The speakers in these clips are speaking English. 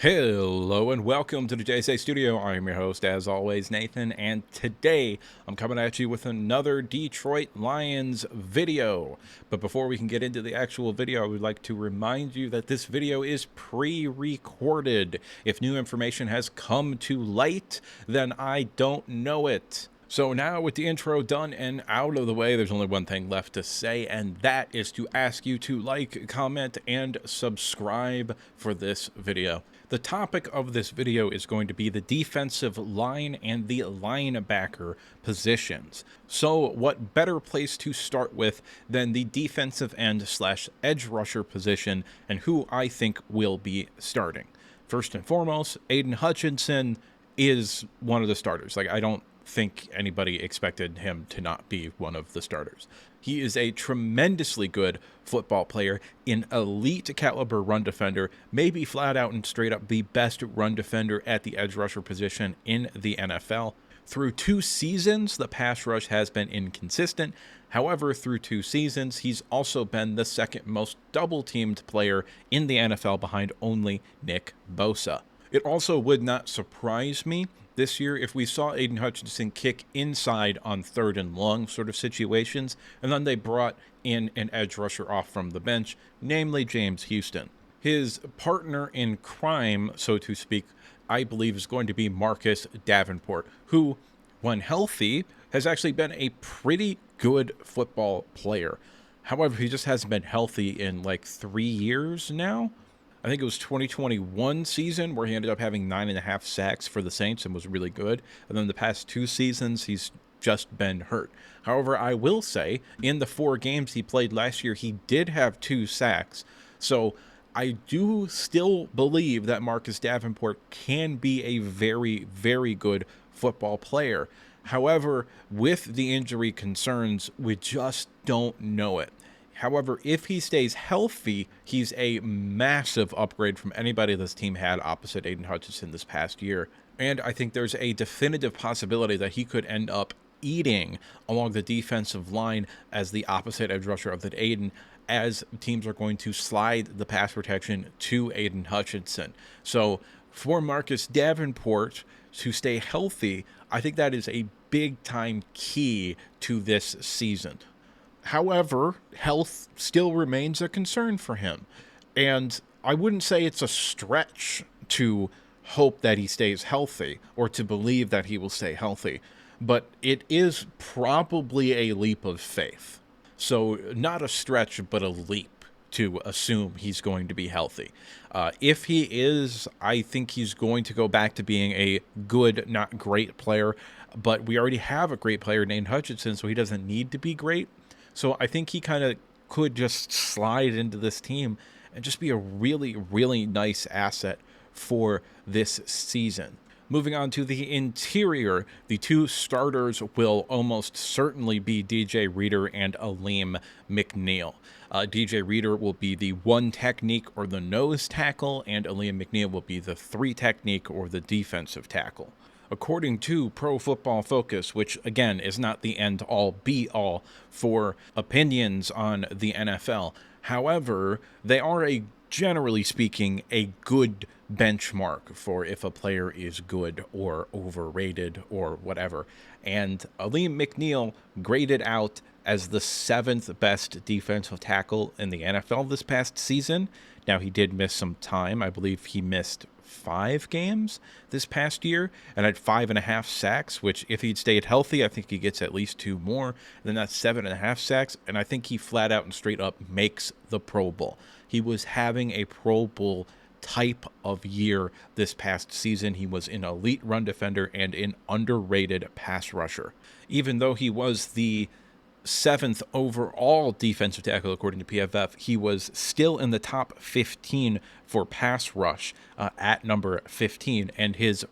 Hello and welcome to the JSA Studio. I'm your host, as always, Nathan, and today I'm coming at you with another Detroit Lions video. But before we can get into the actual video, I would like to remind you that this video is pre-recorded. If new information has come to light, then I don't know it. So now with the intro done and out of the way, there's only one thing left to say, and that is to ask you to like, comment, and subscribe for this video. The topic of this video is going to be the defensive line and the linebacker positions. So what better place to start with than the defensive end / edge rusher position and who I think will be starting. First and foremost, Aidan Hutchinson is one of the starters. I don't think anybody expected him to not be one of the starters. He is a tremendously good football player, an elite caliber run defender, maybe flat out and straight up the best run defender at the edge rusher position in the NFL. Through 2 seasons, the pass rush has been inconsistent. However, through 2 seasons, he's also been the second most double-teamed player in the NFL behind only Nick Bosa. It also would not surprise me this year if we saw Aidan Hutchinson kick inside on 3rd and long sort of situations, and then they brought in an edge rusher off from the bench, namely James Houston. His partner in crime, so to speak, I believe is going to be Marcus Davenport, who, when healthy, has actually been a pretty good football player. However, he just hasn't been healthy in like 3 years now. I think it was 2021 season where he ended up having 9.5 sacks for the Saints and was really good. And then the past 2 seasons, he's just been hurt. However, I will say in the 4 games he played last year, he did have 2 sacks. So I do still believe that Marcus Davenport can be a very, very good football player. However, with the injury concerns, we just don't know it. However, if he stays healthy, he's a massive upgrade from anybody this team had opposite Aidan Hutchinson this past year. And I think there's a definitive possibility that he could end up eating along the defensive line as the opposite edge rusher of that Aidan, as teams are going to slide the pass protection to Aidan Hutchinson. So for Marcus Davenport to stay healthy, I think that is a big-time key to this season. However, health still remains a concern for him. And I wouldn't say it's a stretch to hope that he stays healthy or to believe that he will stay healthy, but it is probably a leap of faith. So not a stretch, but a leap to assume he's going to be healthy. If he is, I think he's going to go back to being a good, not great player, but we already have a great player named Hutchinson, so he doesn't need to be great. So I think he kind of could just slide into this team and just be a really, really nice asset for this season. Moving on to the interior, the 2 starters will almost certainly be DJ Reader and Aleem McNeill. DJ Reader will be the 1 technique or the nose tackle, and Aleem McNeill will be the 3 technique or the defensive tackle. According to Pro Football Focus, which again is not the end-all be-all for opinions on the NFL. However, they are generally speaking, a good benchmark for if a player is good or overrated or whatever. And Aleem McNeill graded out as the 7th best defensive tackle in the NFL this past season. Now, he did miss some time. I believe he missed 5 games this past year and had 5.5 sacks, which if he'd stayed healthy, I think he gets at least 2 more. Then that's 7.5 sacks, and I think he flat out and straight up makes the Pro Bowl. He was having a Pro Bowl type of year this past season. He was an elite run defender and an underrated pass rusher. Even though he was the 7th overall defensive tackle according to PFF, he was still in the top 15 for pass rush at number 15, and his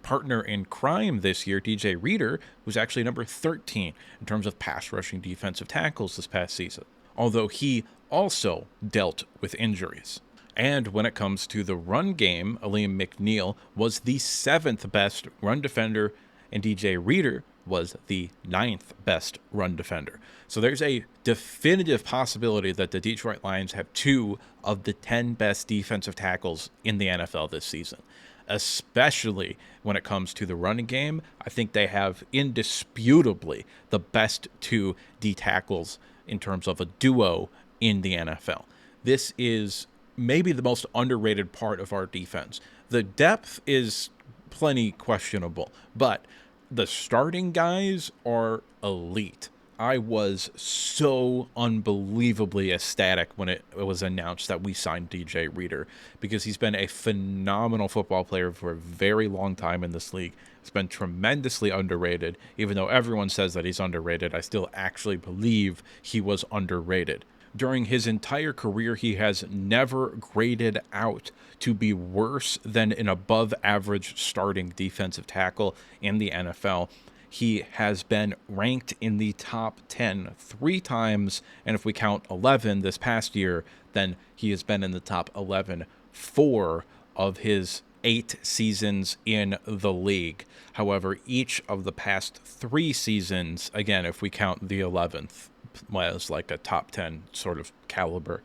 partner in crime this year, DJ Reader, was actually number 13 in terms of pass rushing defensive tackles this past season, although he also dealt with injuries. And when it comes to the run game, Aleem McNeill was the 7th best run defender, and DJ Reader was the 9th best run defender. So there's a definitive possibility that the Detroit Lions have 2 of the 10 best defensive tackles in the NFL this season. Especially when it comes to the running game, I think they have indisputably the best 2 D tackles in terms of a duo in the NFL. This is maybe the most underrated part of our defense. The depth is plenty questionable, but the starting guys are elite. I was so unbelievably ecstatic when it was announced that we signed DJ Reader, because he's been a phenomenal football player for a very long time in this league. He's been tremendously underrated. Even though everyone says that he's underrated, I still actually believe he was underrated. During his entire career, he has never graded out to be worse than an above-average starting defensive tackle in the NFL. He has been ranked in the top 10 3 times, and if we count 11 this past year, then he has been in the top 11 4 of his 8 seasons in the league. However, each of the past 3 seasons, again, if we count the 11th, was like a top 10 sort of caliber,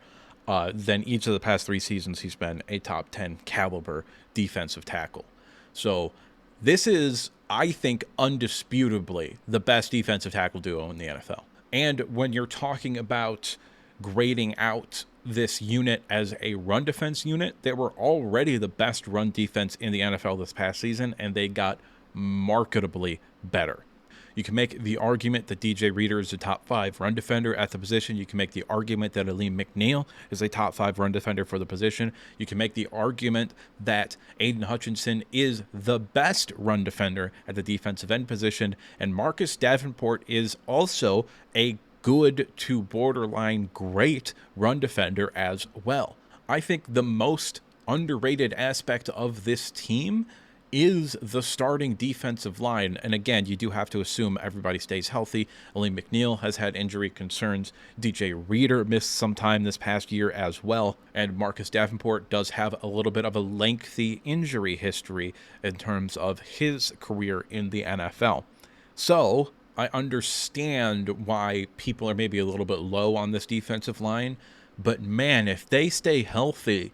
then each of the past 3 seasons he's been a top 10 caliber defensive tackle. So this is, I think, undisputably the best defensive tackle duo in the NFL. And when you're talking about grading out this unit as a run defense unit, they were already the best run defense in the NFL this past season, and they got marketably better. You can make the argument that DJ Reader is a top 5 run defender at the position. You can make the argument that Aleem McNeil is a top 5 run defender for the position. You can make the argument that Aiden Hutchinson is the best run defender at the defensive end position. And Marcus Davenport is also a good to borderline great run defender as well. I think the most underrated aspect of this team is the starting defensive line. And again, you do have to assume everybody stays healthy. Aleem McNeil has had injury concerns. DJ Reader missed some time this past year as well. And Marcus Davenport does have a little bit of a lengthy injury history in terms of his career in the NFL. So I understand why people are maybe a little bit low on this defensive line. But man, if they stay healthy,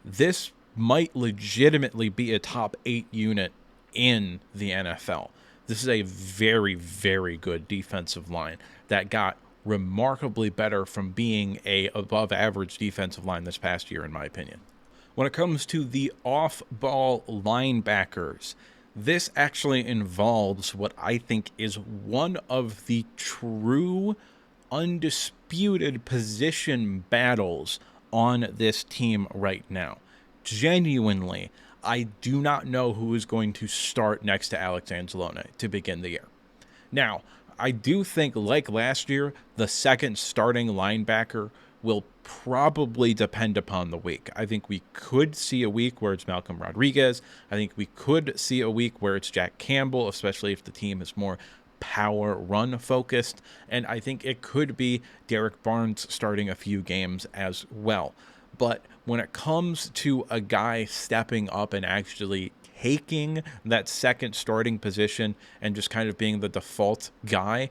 this might legitimately be a top 8 unit in the NFL. This is a very, very good defensive line that got remarkably better from being a above average defensive line this past year, in my opinion. When it comes to the off-ball linebackers, this actually involves what I think is one of the true undisputed position battles on this team right now. Genuinely, I do not know who is going to start next to Alex Anzalone to begin the year. Now, I do think, like last year, the second starting linebacker will probably depend upon the week. I think we could see a week where it's Malcolm Rodriguez. I think we could see a week where it's Jack Campbell, especially if the team is more power run focused. And I think it could be Derek Barnes starting a few games as well. But when it comes to a guy stepping up and actually taking that second starting position and just kind of being the default guy,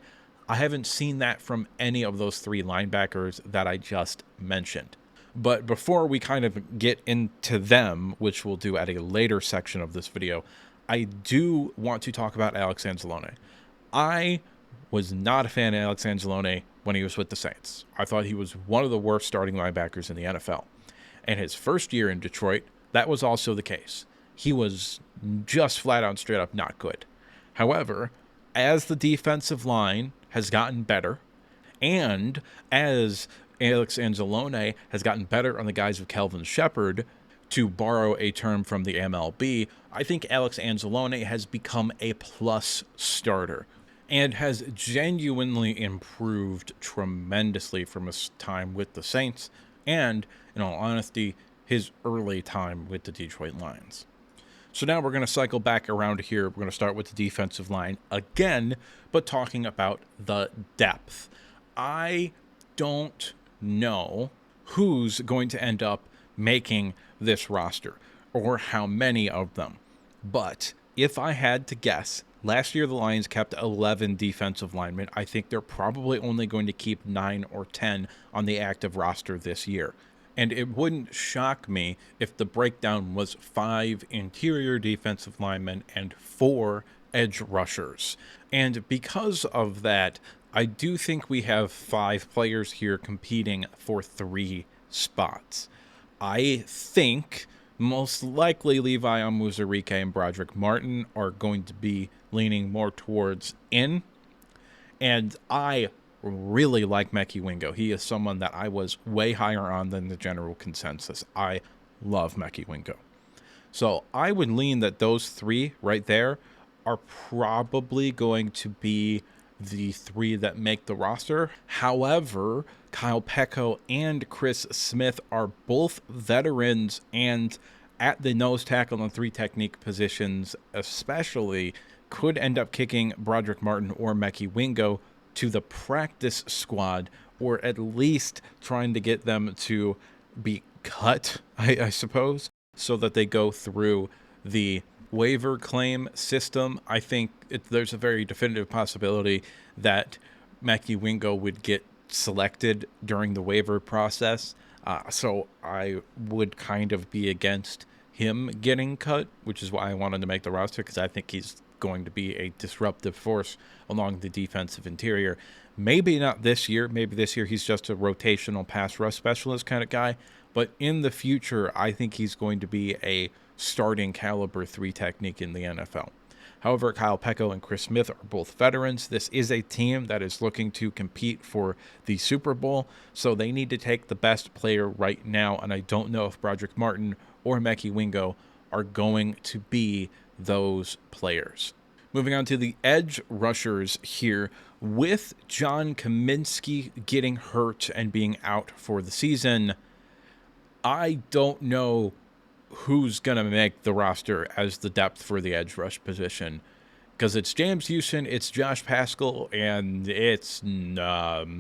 I haven't seen that from any of those 3 linebackers that I just mentioned. But before we kind of get into them, which we'll do at a later section of this video, I do want to talk about Alex Anzalone. I was not a fan of Alex Anzalone when he was with the Saints. I thought he was one of the worst starting linebackers in the NFL. And his first year in Detroit, that was also the case. He was just flat out straight up not good. However, as the defensive line has gotten better, and as Alex Anzalone has gotten better on the guise of Kelvin Shepherd, to borrow a term from the MLB, I think Alex Anzalone has become a plus starter and has genuinely improved tremendously from his time with the Saints and, in all honesty, his early time with the Detroit Lions. So now we're going to cycle back around here. We're going to start with the defensive line again, but talking about the depth. I don't know who's going to end up making this roster or how many of them. But If I had to guess, last year the Lions kept 11 defensive linemen. I think they're probably only going to keep 9 or 10 on the active roster this year. And it wouldn't shock me if the breakdown was 5 interior defensive linemen and 4 edge rushers. And because of that, I do think we have 5 players here competing for 3 spots. I think most likely Levi Onwuzurike and Broderick Martin are going to be leaning more towards in. And I really like Mekhi Wingo. He is someone that I was way higher on than the general consensus. I love Mekhi Wingo. So I would lean that those 3 right there are probably going to be the 3 that make the roster. However, Kyle Peko and Chris Smith are both veterans, and at the nose tackle and 3 technique positions especially, could end up kicking Broderick Martin or Mekhi Wingo to the practice squad, or at least trying to get them to be cut, I suppose, so that they go through the waiver claim system. I think there's a very definitive possibility that Mekhi Wingo would get selected during the waiver process. So I would kind of be against him getting cut, which is why I wanted to make the roster, because I think he's going to be a disruptive force along the defensive interior. Maybe not this year. Maybe this year he's just a rotational pass rush specialist kind of guy. But in the future, I think he's going to be a starting caliber 3 technique in the NFL. However, Kyle Peko and Chris Smith are both veterans. This is a team that is looking to compete for the Super Bowl, so they need to take the best player right now, and I don't know if Broderick Martin or Mekhi Wingo are going to be those players. Moving on to the edge rushers here. With John Kaminsky getting hurt and being out for the season, I don't know who's going to make the roster as the depth for the edge rush position, because it's James Houston, it's Josh Paschal, and it's maybe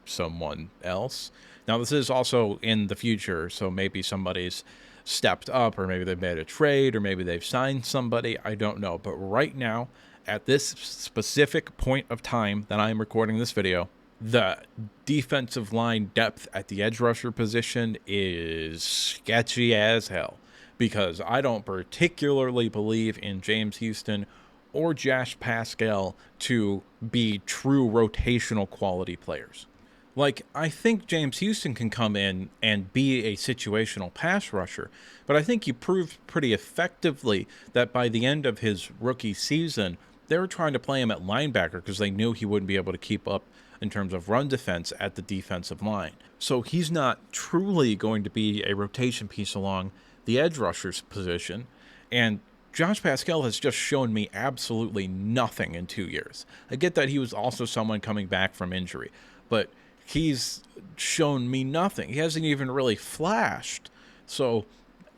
someone else. Now, this is also in the future, so maybe somebody's stepped up, or maybe they've made a trade, or maybe they've signed somebody. I don't know. But right now, at this specific point of time that I'm recording this video, the defensive line depth at the edge rusher position is sketchy as hell, because I don't particularly believe in James Houston or Josh Paschal to be true rotational quality players. Like, I think James Houston can come in and be a situational pass rusher, but I think he proved pretty effectively that by the end of his rookie season, they were trying to play him at linebacker because they knew he wouldn't be able to keep up in terms of run defense at the defensive line. So he's not truly going to be a rotation piece along the edge rusher's position, and Josh Paschal has just shown me absolutely nothing in 2 years. I get that he was also someone coming back from injury, but he's shown me nothing. He hasn't even really flashed. So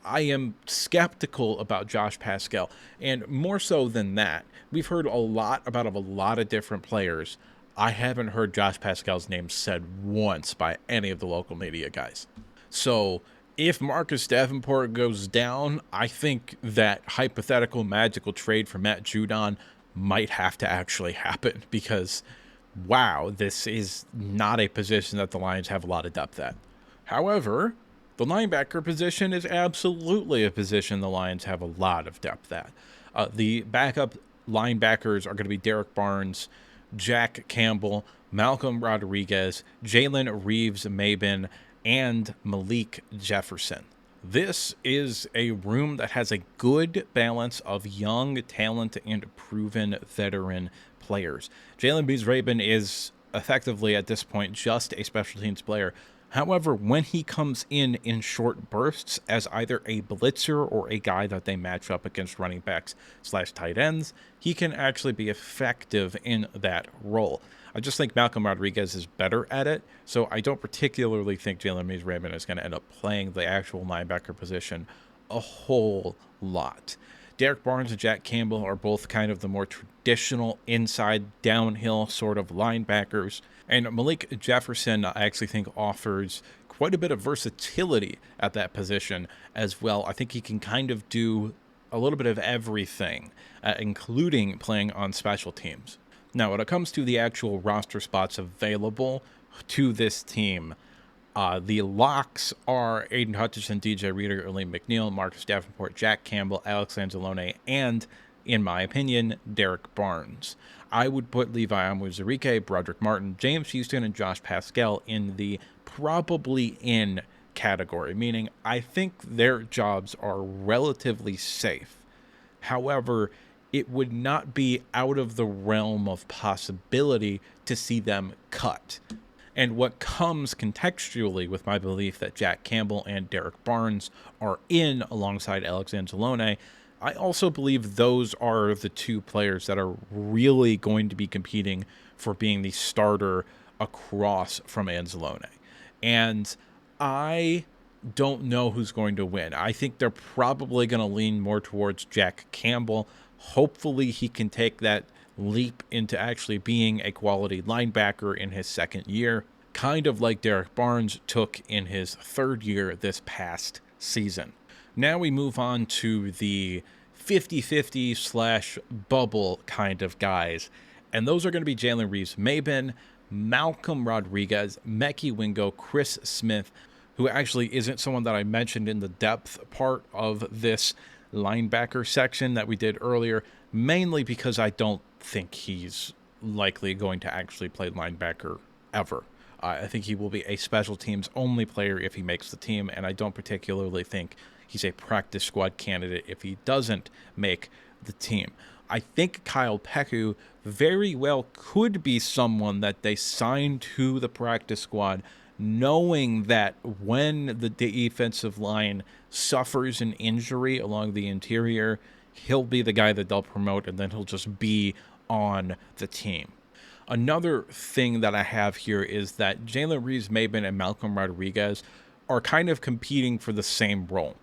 I am skeptical about Josh Paschal. And more so than that, we've heard a lot about a lot of different players. I haven't heard Josh Paschal's name said once by any of the local media guys. So if Marcus Davenport goes down, I think that hypothetical magical trade for Matt Judon might have to actually happen, because wow, this is not a position that the Lions have a lot of depth at. However, the linebacker position is absolutely a position the Lions have a lot of depth at. The backup linebackers are going to be Derek Barnes, Jack Campbell, Malcolm Rodriguez, Jalen Reeves-Maybin, and Malik Jefferson. This is a room that has a good balance of young talent and proven veteran players. Jalen Reeves-Maybin is effectively at this point just a special teams player. However, when he comes in short bursts as either a blitzer or a guy that they match up against running backs / tight ends, he can actually be effective in that role. I just think Malcolm Rodriguez is better at it, so I don't particularly think Jalen Reeves-Maybin is going to end up playing the actual linebacker position a whole lot. Derek Barnes and Jack Campbell are both kind of the more traditional inside downhill sort of linebackers. And Malik Jefferson, I actually think, offers quite a bit of versatility at that position as well. I think he can kind of do a little bit of everything, including playing on special teams. Now, when it comes to the actual roster spots available to this team, the locks are Aiden Hutchinson, DJ Reader, Elaine McNeil, Marcus Davenport, Jack Campbell, Alex Anzalone, and, in my opinion, Derek Barnes. I would put Levi Onwuzurike, Broderick Martin, James Houston, and Josh Pascal in the probably in category, meaning I think their jobs are relatively safe. However, it would not be out of the realm of possibility to see them cut. And what comes contextually with my belief that Jack Campbell and Derek Barnes are in alongside Alex Anzalone, I also believe those are the two players that are really going to be competing for being the starter across from Anzalone. And I don't know who's going to win. I think they're probably going to lean more towards Jack Campbell. Hopefully he can take that leap into actually being a quality linebacker in his second year, kind of like Derek Barnes took in his third year this past season. Now we move on to the 50-50 / bubble kind of guys, and those are going to be Jalen Reeves-Maybin, Malcolm Rodriguez, Mekhi Wingo, Chris Smith, who actually isn't someone that I mentioned in the depth part of this linebacker section that we did earlier, mainly because I don't think he's likely going to actually play linebacker ever. I think he will be a special teams only player if he makes the team, and I don't particularly think he's a practice squad candidate if he doesn't make the team. I think Kyle Peku very well could be someone that they sign to the practice squad, knowing that when the defensive line suffers an injury along the interior, he'll be the guy that they'll promote, and then he'll just be on the team. Another thing that I have here is that Jalen Reeves-Maybin and Malcolm Rodriguez are kind of competing for the same role.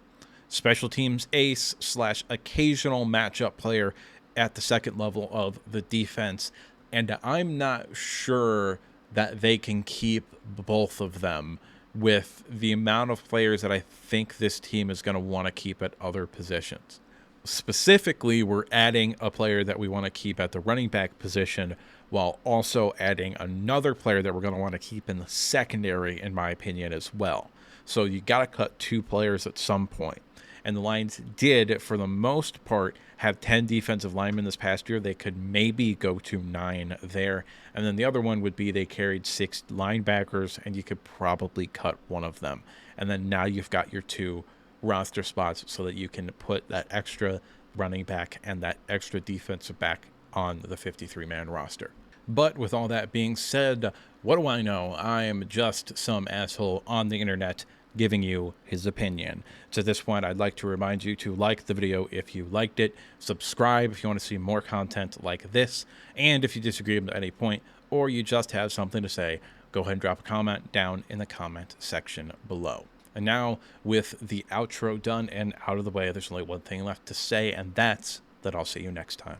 Special teams ace / occasional matchup player at the second level of the defense. And I'm not sure that they can keep both of them with the amount of players that I think this team is going to want to keep at other positions. Specifically, we're adding a player that we want to keep at the running back position while also adding another player that we're going to want to keep in the secondary, in my opinion, as well. So you got to cut 2 players at some point. And the Lions did, for the most part, have 10 defensive linemen this past year. They could maybe go to 9 there. And then the other one would be they carried 6 linebackers, and you could probably cut one of them. And then now you've got your 2 roster spots so that you can put that extra running back and that extra defensive back on the 53-man roster. But with all that being said, what do I know? I am just some asshole on the internet giving you his opinion. So at this point, I'd like to remind you to like the video if you liked it, subscribe if you want to see more content like this, and if you disagree at any point or you just have something to say, go ahead and drop a comment down in the comment section below. And now, with the outro done and out of the way, there's only one thing left to say, and that's that I'll see you next time.